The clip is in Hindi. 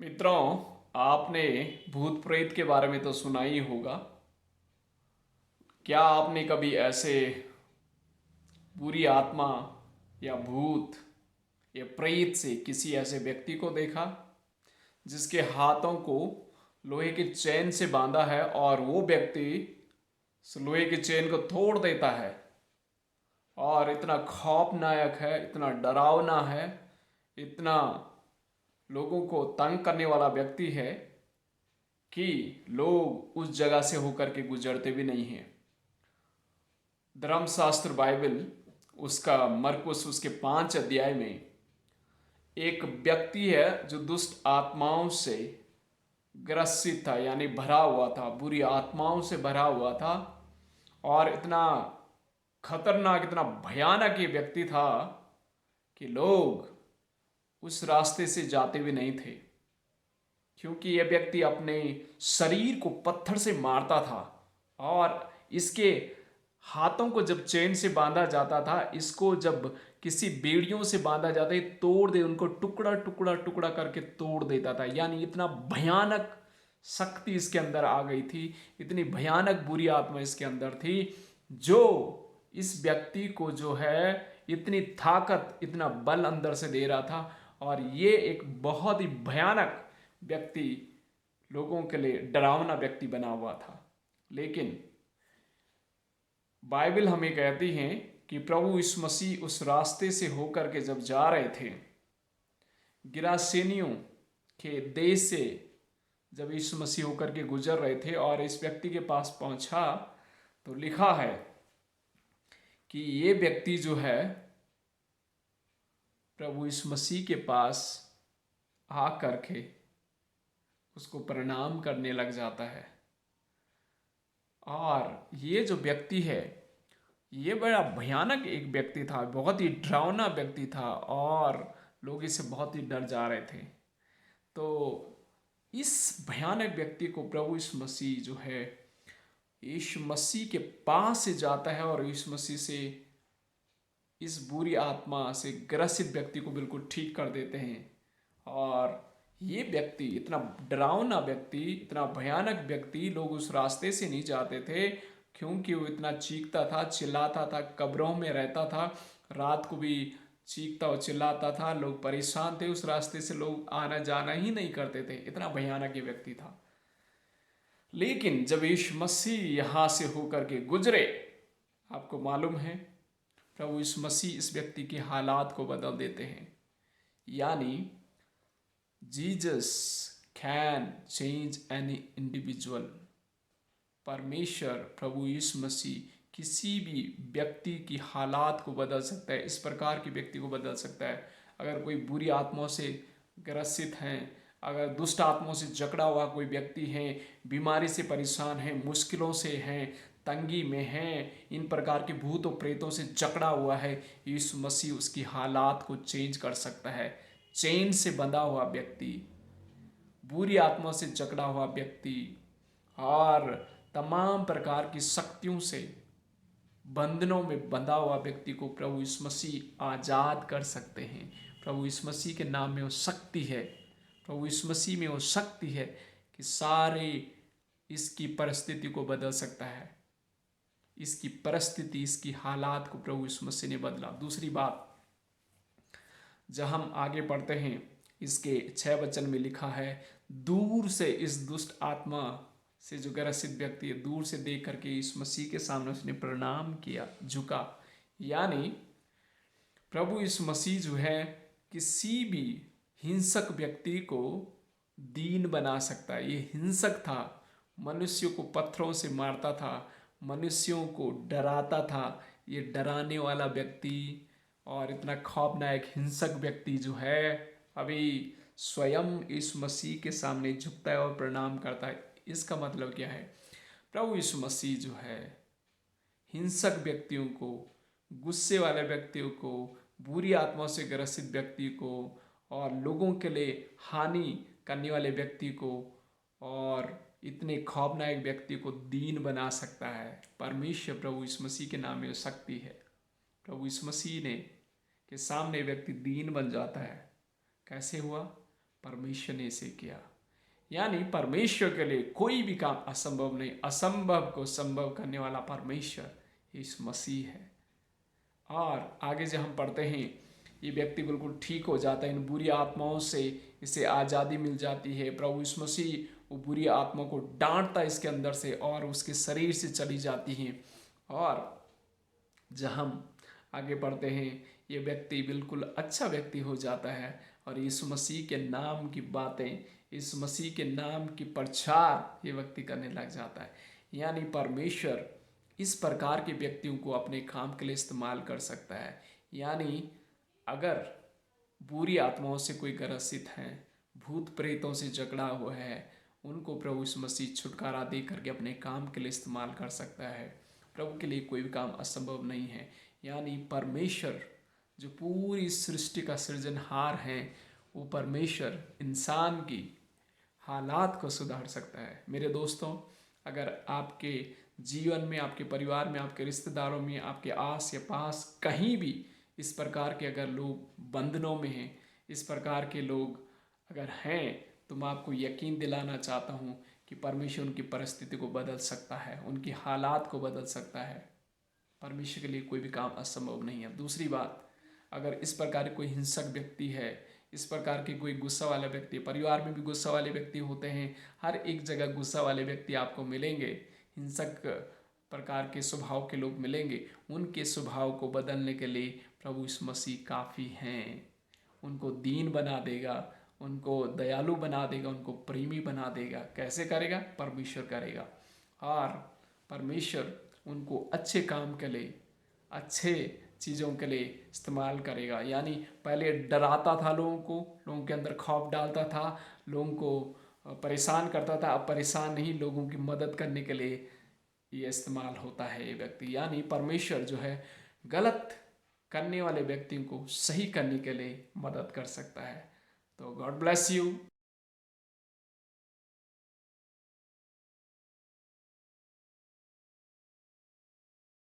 मित्रों, आपने भूत प्रेत के बारे में तो सुना ही होगा। क्या आपने कभी ऐसे बुरी आत्मा या भूत या प्रेत से किसी ऐसे व्यक्ति को देखा जिसके हाथों को लोहे के चेन से बांधा है और वो व्यक्ति उस लोहे के चेन को तोड़ देता है और इतना खौफनाक है, इतना डरावना है, इतना लोगों को तंग करने वाला व्यक्ति है कि लोग उस जगह से होकर के गुजरते भी नहीं हैं। धर्मशास्त्र बाइबल उसका मरकुस उसके 5 अध्याय में एक व्यक्ति है जो दुष्ट आत्माओं से ग्रसित था, यानी भरा हुआ था, बुरी आत्माओं से भरा हुआ था और इतना खतरनाक, इतना भयानक ये व्यक्ति था कि लोग उस रास्ते से जाते भी नहीं थे, क्योंकि यह व्यक्ति अपने शरीर को पत्थर से मारता था और इसके हाथों को जब चेन से बांधा जाता था, इसको जब किसी बेड़ियों से बांधा जाता है, तोड़ दे, उनको टुकड़ा टुकड़ा टुकड़ा करके तोड़ देता था। यानी इतना भयानक शक्ति इसके अंदर आ गई थी, इतनी भयानक बुरी आत्मा इसके अंदर थी जो इस व्यक्ति को जो है इतनी ताकत, इतना बल अंदर से दे रहा था। और ये एक बहुत ही भयानक व्यक्ति, लोगों के लिए डरावना व्यक्ति बना हुआ था। लेकिन बाइबल हमें कहती है कि प्रभु यीशु मसीह उस रास्ते से होकर के जब जा रहे थे, गिरासेनियों के देश से जब यीशु मसीह होकर के गुजर रहे थे और इस व्यक्ति के पास पहुंचा, तो लिखा है कि ये व्यक्ति जो है प्रभु यीशु मसीह के पास आ करके उसको प्रणाम करने लग जाता है। और ये जो व्यक्ति है, ये बड़ा भयानक एक व्यक्ति था, बहुत ही डरावना व्यक्ति था और लोग इससे बहुत ही डर जा रहे थे। तो इस भयानक व्यक्ति को प्रभु यीशु मसीह जो है यीशु मसीह के पास से जाता है और यीशु मसीह से इस बुरी आत्मा से ग्रसित व्यक्ति को बिल्कुल ठीक कर देते हैं। और ये व्यक्ति, इतना डरावना व्यक्ति, इतना भयानक व्यक्ति, लोग उस रास्ते से नहीं जाते थे क्योंकि वो इतना चीखता था, चिल्लाता था, कब्रों में रहता था, रात को भी चीखता और चिल्लाता था। लोग परेशान थे, उस रास्ते से लोग आना जाना ही नहीं करते थे, इतना भयानक ये व्यक्ति था। लेकिन जब यीशु मसीह यहाँ से होकर के गुजरे, आपको मालूम है, प्रभु यीशु मसीह इस व्यक्ति के हालात को बदल देते हैं। यानी Jesus can change any individual. परमेश्वर प्रभु यीशु मसीह किसी भी व्यक्ति की हालात को बदल सकता है, इस प्रकार के व्यक्ति को बदल सकता है। अगर कोई बुरी आत्माओं से ग्रसित हैं, अगर दुष्ट आत्माओं से जकड़ा हुआ कोई व्यक्ति है, बीमारी से परेशान है, मुश्किलों से हैं, तंगी में हैं, इन प्रकार के भूत और प्रेतों से जकड़ा हुआ है, यीशु मसीह उसकी हालात को चेंज कर सकता है। चेन से बंधा हुआ व्यक्ति, बुरी आत्मा से जकड़ा हुआ व्यक्ति और तमाम प्रकार की शक्तियों से बंधनों में बंधा हुआ व्यक्ति को प्रभु यीशु मसीह आज़ाद कर सकते हैं। प्रभु यीशु मसीह के नाम में वो शक्ति है, प्रभु यीशु मसीह में वो शक्ति है कि सारे इसकी परिस्थिति को बदल सकता है। इसकी परिस्थिति, इसकी हालात को प्रभु यीशु मसीह ने बदला। दूसरी बात, जब हम आगे पढ़ते हैं, इसके 6 वचन में लिखा है, दूर से इस दुष्ट आत्मा से जो ग्रसित व्यक्ति है, दूर से देख करके यीशु मसीह के सामने उसने प्रणाम किया, झुका। यानी प्रभु यीशु मसीह जो है किसी भी हिंसक व्यक्ति को दीन बना सकता है। ये हिंसक था, मनुष्यों को पत्थरों से मारता था, मनुष्यों को डराता था। ये डराने वाला व्यक्ति और इतना खौफनाक हिंसक व्यक्ति जो है अभी स्वयं इस मसीह के सामने झुकता है और प्रणाम करता है। इसका मतलब क्या है? प्रभु यीशु मसीह जो है हिंसक व्यक्तियों को, गुस्से वाले व्यक्तियों को, बुरी आत्मा से ग्रसित व्यक्ति को और लोगों के लिए हानि करने वाले व्यक्ति को और इतने खौफनाक व्यक्ति को दीन बना सकता है। परमेश्वर प्रभु यीशु मसीह के नाम में शक्ति है। प्रभु यीशु मसीह ने के सामने व्यक्ति दीन बन जाता है। कैसे हुआ? परमेश्वर ने इसे किया। यानी परमेश्वर के लिए कोई भी काम असंभव नहीं, असंभव को संभव करने वाला परमेश्वर यीशु मसीह है। और आगे जब हम पढ़ते हैं, ये व्यक्ति बिल्कुल ठीक हो जाता है, इन बुरी आत्माओं से इसे आज़ादी मिल जाती है। प्रभु यीशु मसीह वो बुरी आत्मा को डांटता है इसके अंदर से और उसके शरीर से चली जाती हैं। और जब हम आगे बढ़ते हैं, ये व्यक्ति बिल्कुल अच्छा व्यक्ति हो जाता है और यीशु मसीह के नाम की बातें, यीशु मसीह के नाम की प्रचार ये व्यक्ति करने लग जाता है। यानी परमेश्वर इस प्रकार के व्यक्तियों को अपने काम के लिए इस्तेमाल कर सकता है। यानी अगर बुरी आत्माओं से कोई ग्रसित है, भूत प्रेतों से झगड़ा हुआ है, उनको प्रभु यीशु मसीह छुटकारा दे करके अपने काम के लिए इस्तेमाल कर सकता है। प्रभु के लिए कोई भी काम असंभव नहीं है। यानी परमेश्वर जो पूरी सृष्टि का सृजनहार है, वो परमेश्वर इंसान की हालात को सुधार सकता है। मेरे दोस्तों, अगर आपके जीवन में, आपके परिवार में, आपके रिश्तेदारों में, आपके आस या पास कहीं भी इस प्रकार के अगर लोग बंधनों में हैं, इस प्रकार के लोग अगर हैं, तो मैं आपको यकीन दिलाना चाहता हूँ कि परमेश्वर उनकी परिस्थिति को बदल सकता है, उनकी हालात को बदल सकता है। परमेश्वर के लिए कोई भी काम असंभव नहीं है। दूसरी बात, अगर इस प्रकार कोई हिंसक व्यक्ति है, इस प्रकार के कोई गुस्सा वाला व्यक्ति, परिवार में भी गुस्सा वाले व्यक्ति होते हैं, हर एक जगह गुस्सा वाले व्यक्ति आपको मिलेंगे, हिंसक प्रकार के स्वभाव के लोग मिलेंगे। उनके स्वभाव को बदलने के लिए प्रभु यीशु मसीह काफ़ी हैं। उनको दीन बना देगा, उनको दयालु बना देगा, उनको प्रेमी बना देगा। कैसे करेगा? परमेश्वर करेगा। और परमेश्वर उनको अच्छे काम के लिए, अच्छे चीज़ों के लिए इस्तेमाल करेगा। यानी पहले डराता था लोगों को, लोगों के अंदर खौफ डालता था, लोगों को परेशान करता था। अब परेशान नहीं, लोगों की मदद करने के लिए ये इस्तेमाल होता है ये व्यक्ति। यानी परमेश्वर जो है गलत करने वाले व्यक्तियों को सही करने के लिए मदद कर सकता है। तो गॉड ब्लेस यू।